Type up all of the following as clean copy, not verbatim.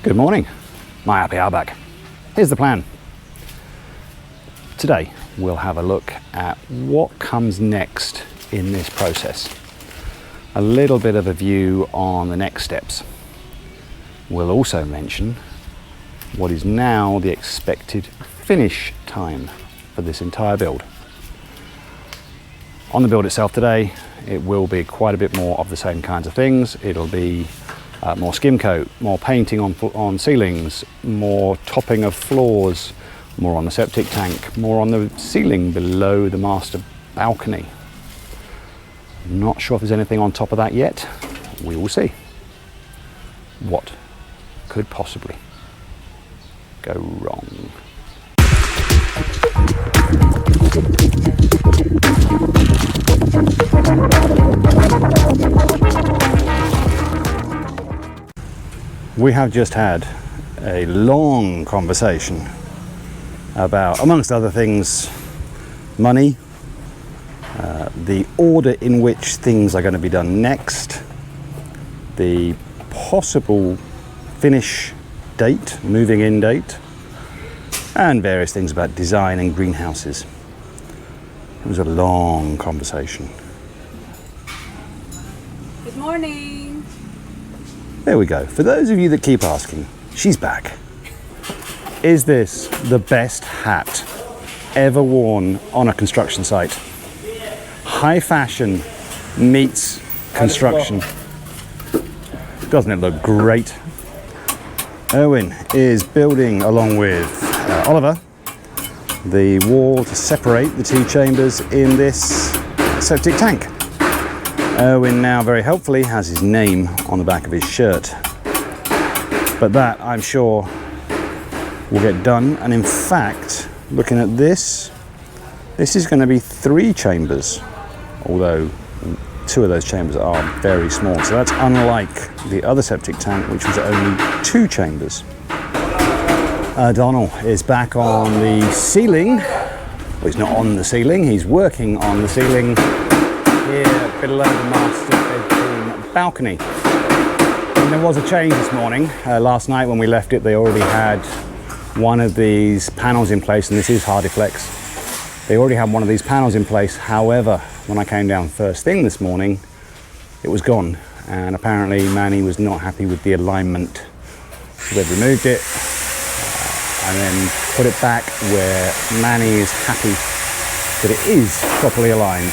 Good morning, my happy hour back. Here's the plan. Today we'll have a look at what comes next in this process. A little bit of a view on the next steps. We'll also mention what is now the expected finish time for this entire build. On the build itself today, it will be quite a bit more of the same kinds of things. It'll be more skim coat, more painting on ceilings, more topping of floors, more on the septic tank, more on the ceiling below the master balcony. Not sure if there's anything on top of that yet. We will see. What could possibly go wrong? We have just had a long conversation about, amongst other things, money, the order in which things are going to be done next, the possible finish date, moving in date, and various things about design and greenhouses. It was a long conversation. Good morning. There we go. For those of you that keep asking, she's back. Is this the best hat ever worn on a construction site? High fashion meets construction. Doesn't it look great? Owen is building, along with Oliver, the wall to separate the two chambers in this septic tank. Owen now very helpfully has his name on the back of his shirt. But that, I'm sure, will get done. And in fact, looking at this is going to be 3 chambers, although 2 of those chambers are very small. So that's unlike the other septic tank, which was only 2 chambers. Donald is back on the ceiling. Well, he's not on the ceiling, he's working on the ceiling here below the master bedroom balcony. And there was a change this morning. Last night when we left it, they already had one of these panels in place, and this is Hardiflex. They already had one of these panels in place. However, when I came down first thing this morning, it was gone. And apparently Manny was not happy with the alignment. So they've removed it and then put it back where Manny is happy that it is properly aligned.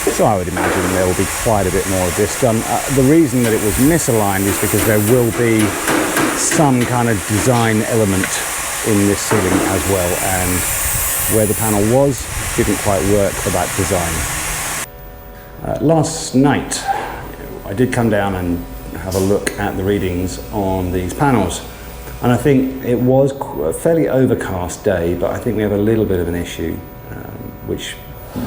So I would imagine there will be quite a bit more of this done. The reason that it was misaligned is because there will be some kind of design element in this ceiling as well, and where the panel was didn't quite work for that design. Last night I did come down and have a look at the readings on these panels, and I think it was a fairly overcast day, but I think we have a little bit of an issue, which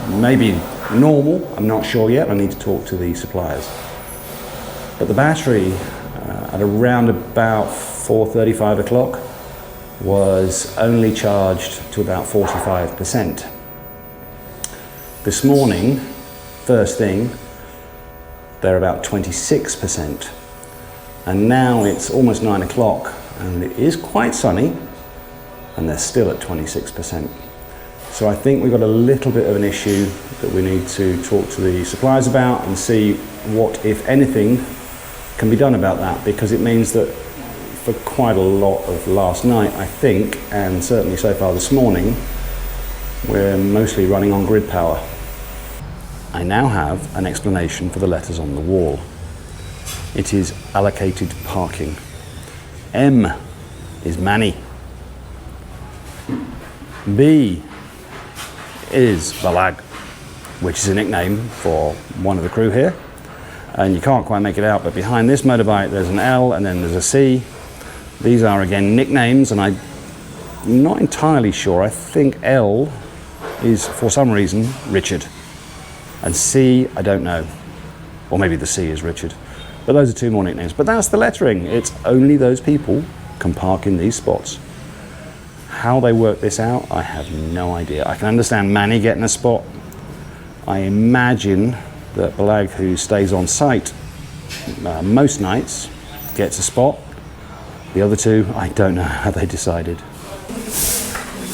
may be normal, I'm not sure yet. I need to talk to the suppliers. But the battery at around about 4:35 o'clock was only charged to about 45%. This morning, first thing, they're about 26%. And now it's almost 9 o'clock and it is quite sunny and they're still at 26%. So I think we've got a little bit of an issue that we need to talk to the suppliers about and see what, if anything, can be done about that, because it means that for quite a lot of last night, I think, and certainly so far this morning, we're mostly running on grid power. I now have an explanation for the letters on the wall. It is allocated parking. M is Manny. B is Balag, which is a nickname for one of the crew here. And you can't quite make it out, but behind this motorbike there's an L and then there's a C. These are again nicknames, and I'm not entirely sure. I think L is, for some reason, Richard. And C, I don't know. Or maybe the C is Richard. But those are 2 more nicknames. But that's the lettering. It's only those people can park in these spots. How they work this out, I have no idea. I can understand Manny getting a spot. I imagine that Balag, who stays on site most nights, gets a spot. The other two, I don't know how they decided.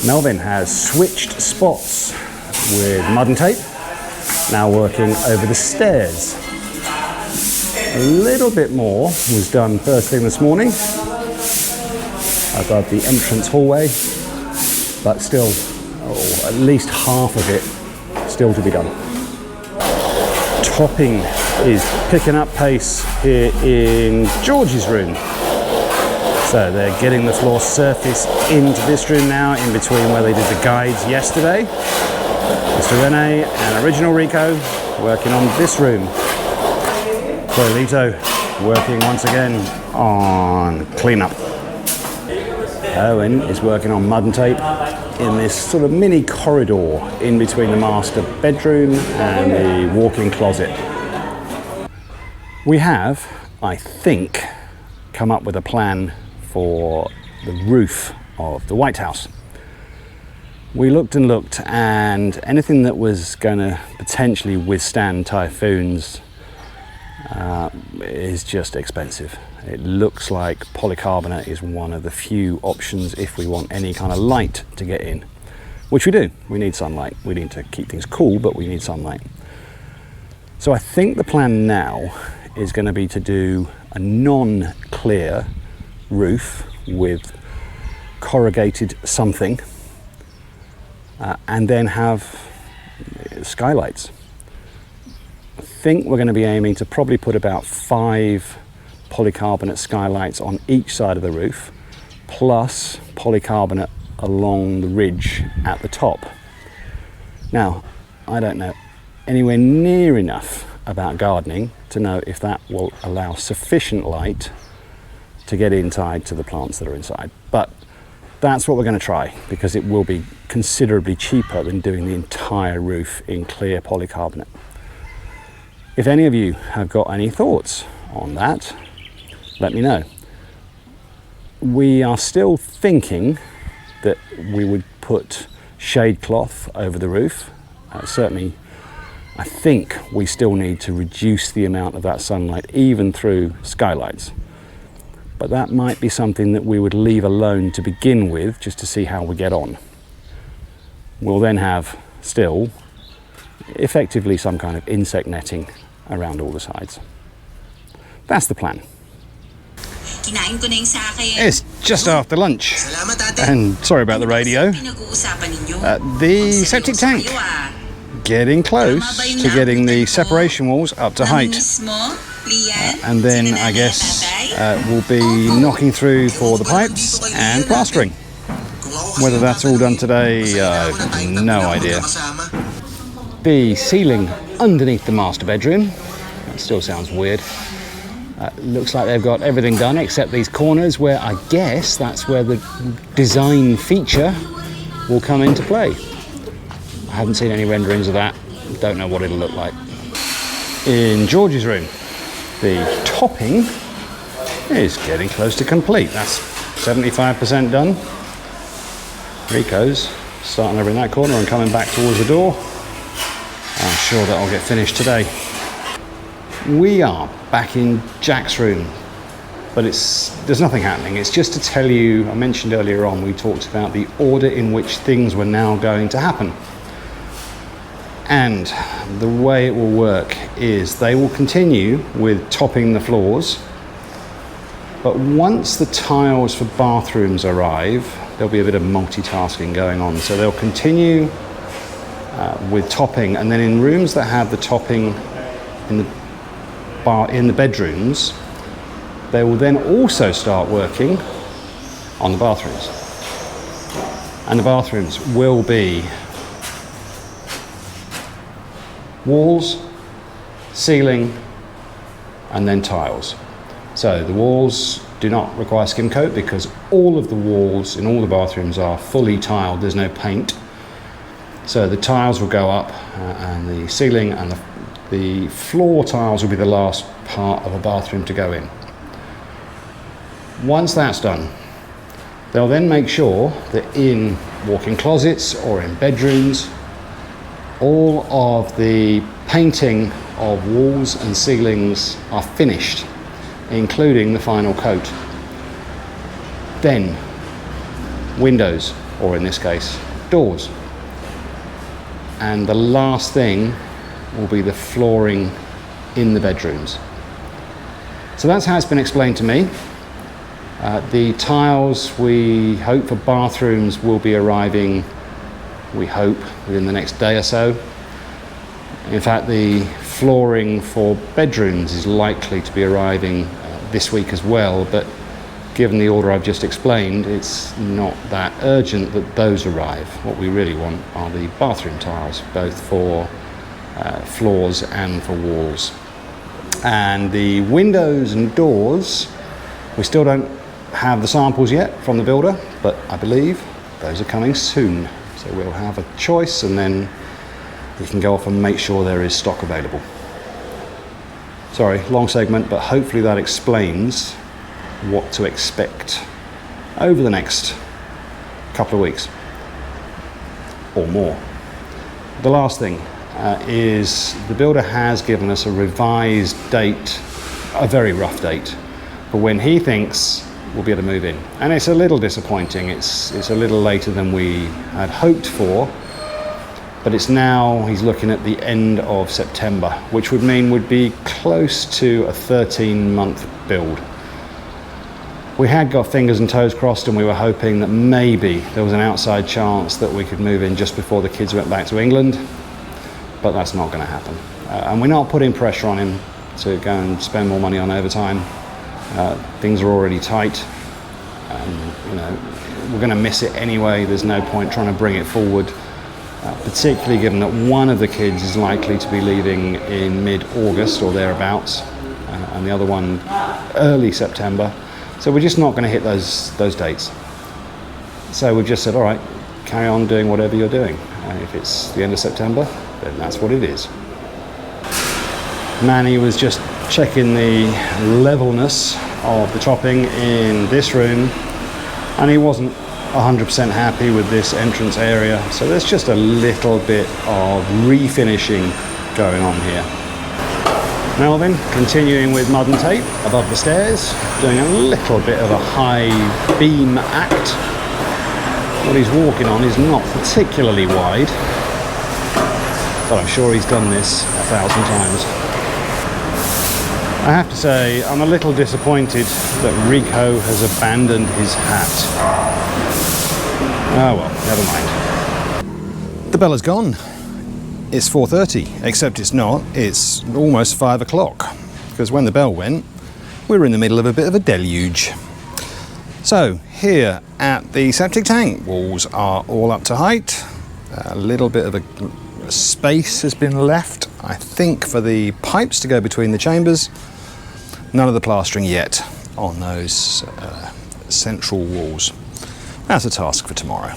Melvin has switched spots with mud and tape, now working over the stairs. A little bit more was done first thing this morning above the entrance hallway, but still, at least half of it still to be done. Topping is picking up pace here in George's room. So they're getting the floor surface into this room now, in between where they did the guides yesterday. Mr. Rene and Original Rico working on this room. Coilito working once again on cleanup. Owen is working on mud and tape in this sort of mini corridor in between the master bedroom and the walk-in closet. We have, I think, come up with a plan for the roof of the White House. We looked and looked, and anything that was going to potentially withstand typhoons is just expensive. It looks like polycarbonate is one of the few options if we want any kind of light to get in, which we do. We need sunlight. We need to keep things cool, but we need sunlight. So I think the plan now is going to be to do a non-clear roof with corrugated something, and then have skylights. I think we're going to be aiming to probably put about 5 polycarbonate skylights on each side of the roof, plus polycarbonate along the ridge at the top. Now, I don't know anywhere near enough about gardening to know if that will allow sufficient light to get inside to the plants that are inside, but that's what we're going to try, because it will be considerably cheaper than doing the entire roof in clear polycarbonate. If any of you have got any thoughts on that, let me know. We are still thinking that we would put shade cloth over the roof. Certainly, I think we still need to reduce the amount of that sunlight even through skylights. But that might be something that we would leave alone to begin with, just to see how we get on. We'll then have still effectively some kind of insect netting around all the sides. That's the plan. It's just after lunch, and sorry about the radio. The septic tank, getting close to getting the separation walls up to height. And then I guess we'll be knocking through for the pipes and plastering. Whether that's all done today, no idea. The ceiling underneath the master bedroom, that still sounds weird. Looks like they've got everything done except these corners, where I guess that's where the design feature will come into play. I haven't seen any renderings of that, don't know what it'll look like. In George's room, the topping is getting close to complete. That's 75% done. Rico's starting over in that corner and coming back towards the door. I'm sure that'll get finished today. We are back in Jack's room, but there's nothing happening. It's just to tell you, I mentioned earlier on, we talked about the order in which things were now going to happen. And the way it will work is they will continue with topping the floors, but once the tiles for bathrooms arrive, there'll be a bit of multitasking going on. So they'll continue with topping, and then in rooms that have the topping in the bedrooms, they will then also start working on the bathrooms. And the bathrooms will be walls, ceiling, and then tiles. So the walls do not require skim coat because all of the walls in all the bathrooms are fully tiled, there's no paint. So the tiles will go up and the ceiling and the floor tiles will be the last part of a bathroom to go in. Once that's done, they'll then make sure that in walk-in closets or in bedrooms, all of the painting of walls and ceilings are finished, including the final coat. Then windows, or in this case, doors. And the last thing will be the flooring in the bedrooms. So that's how it's been explained to me. The tiles, we hope, for bathrooms will be arriving, we hope, within the next day or so. In fact, the flooring for bedrooms is likely to be arriving this week as well, but given the order I've just explained, it's not that urgent that those arrive. What we really want are the bathroom tiles, both for floors and for walls. And the windows and doors, we still don't have the samples yet from the builder, but I believe those are coming soon. So we'll have a choice, and then we can go off and make sure there is stock available. Sorry, long segment, but hopefully that explains what to expect over the next couple of weeks or more. The last thing is the builder has given us a revised date, a very rough date, for when he thinks we'll be able to move in. And it's a little disappointing. It's a little later than we had hoped for, but it's now, he's looking at the end of September, which would mean we'd be close to a 13-month build. We had got fingers and toes crossed, and we were hoping that maybe there was an outside chance that we could move in just before the kids went back to England, but that's not going to happen. And we're not putting pressure on him to go and spend more money on overtime. Things are already tight. You know, we're going to miss it anyway. There's no point trying to bring it forward, particularly given that one of the kids is likely to be leaving in mid-August or thereabouts, and the other one early September. So we're just not going to hit those dates. So we've just said, all right, carry on doing whatever you're doing. If it's the end of September, then that's what it is. Manny was just checking the levelness of the topping in this room, and he wasn't 100% happy with this entrance area. So there's just a little bit of refinishing going on here. Melvin continuing with mud and tape above the stairs, doing a little bit of a high beam act. What he's walking on is not particularly wide, but I'm sure he's done this 1,000 times. I have to say, I'm a little disappointed that Rico has abandoned his hat. Oh well, never mind. The bell is gone. It's 4:30, except it's not. It's almost 5 o'clock, because when the bell went, we were in the middle of a bit of a deluge. So here at the septic tank, walls are all up to height. A little bit of a space has been left, I think, for the pipes to go between the chambers. None of the plastering yet on those central walls. That's a task for tomorrow.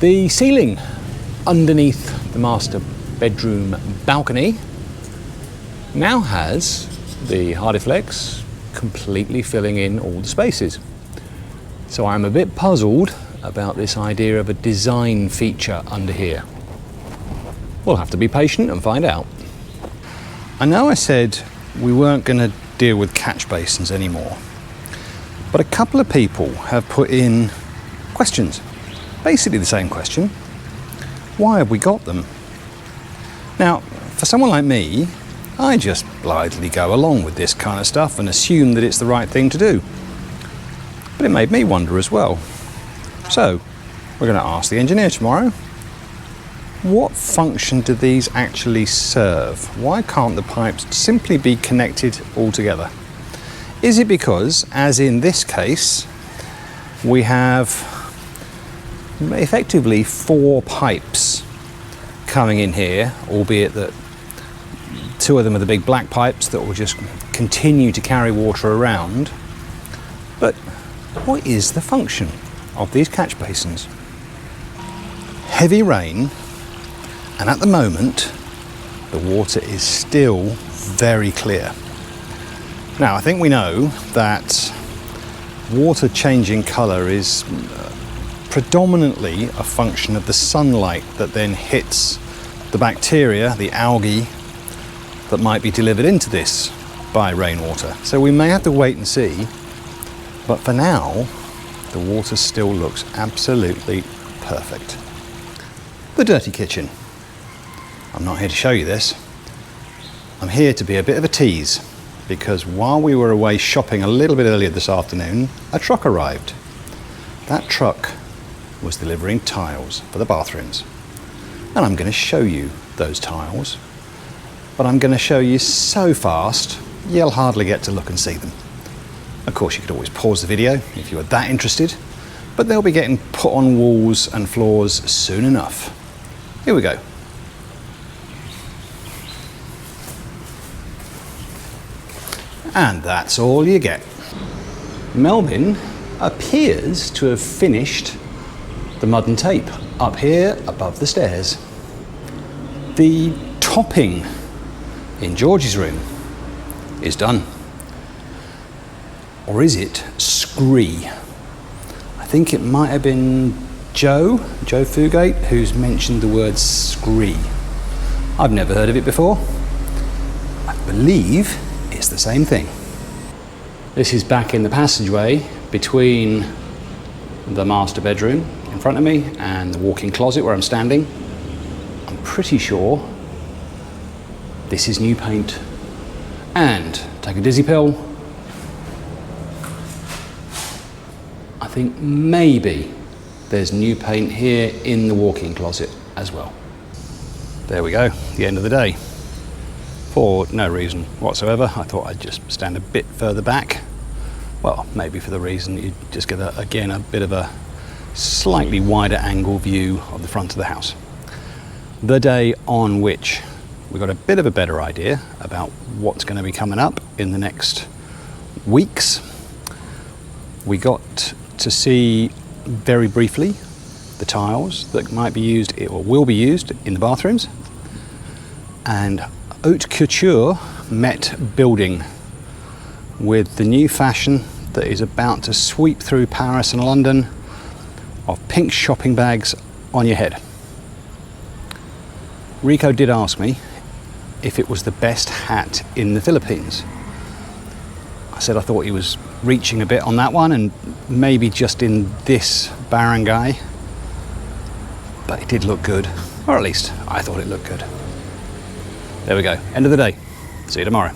The ceiling underneath the master bedroom balcony now has the Hardiflex completely filling in all the spaces. So I'm a bit puzzled about this idea of a design feature under here. We'll have to be patient and find out. I know I said we weren't going to deal with catch basins anymore, but a couple of people have put in questions, basically the same question. Why have we got them? Now, for someone like me, I just blithely go along with this kind of stuff and assume that it's the right thing to do. But it made me wonder as well. So, we're going to ask the engineer tomorrow, what function do these actually serve? Why can't the pipes simply be connected all together? Is it because, as in this case, we have effectively 4 pipes coming in here, albeit that 2 of them are the big black pipes that will just continue to carry water around. But what is the function of these catch basins? Heavy rain, and at the moment the water is still very clear. Now, I think we know that water changing colour is predominantly a function of the sunlight that then hits the bacteria, the algae, that might be delivered into this by rainwater. So we may have to wait and see, but for now the water still looks absolutely perfect. The dirty kitchen. I'm not here to show you this. I'm here to be a bit of a tease, because while we were away shopping a little bit earlier this afternoon, a truck arrived. That truck was delivering tiles for the bathrooms. And I'm going to show you those tiles, but I'm going to show you so fast you'll hardly get to look and see them. Of course, you could always pause the video if you were that interested, but they'll be getting put on walls and floors soon enough. Here we go. And that's all you get. Melvin appears to have finished the mud and tape up here above the stairs. The topping in George's room is done. Or is it scree? I think it might have been Joe Fugate, who's mentioned the word scree. I've never heard of it before. I believe it's the same thing. This is back in the passageway between the master bedroom in front of me and the walk-in closet where I'm standing. I'm pretty sure this is new paint. And take a dizzy pill. I think maybe there's new paint here in the walk-in closet as well. There we go, the end of the day. For no reason whatsoever, I thought I'd just stand a bit further back. Well, maybe for the reason you just get, again, a bit of a slightly wider angle view of the front of the house. The day on which we got a bit of a better idea about what's going to be coming up in the next weeks, we got to see very briefly the tiles that might be used or will be used in the bathrooms, and haute couture met building with the new fashion that is about to sweep through Paris and London of pink shopping bags on your head. Rico did ask me if it was the best hat in the Philippines. I said I thought he was reaching a bit on that one, and maybe just in this barangay, but it did look good, or at least I thought it looked good. There we go, end of the day. See you tomorrow.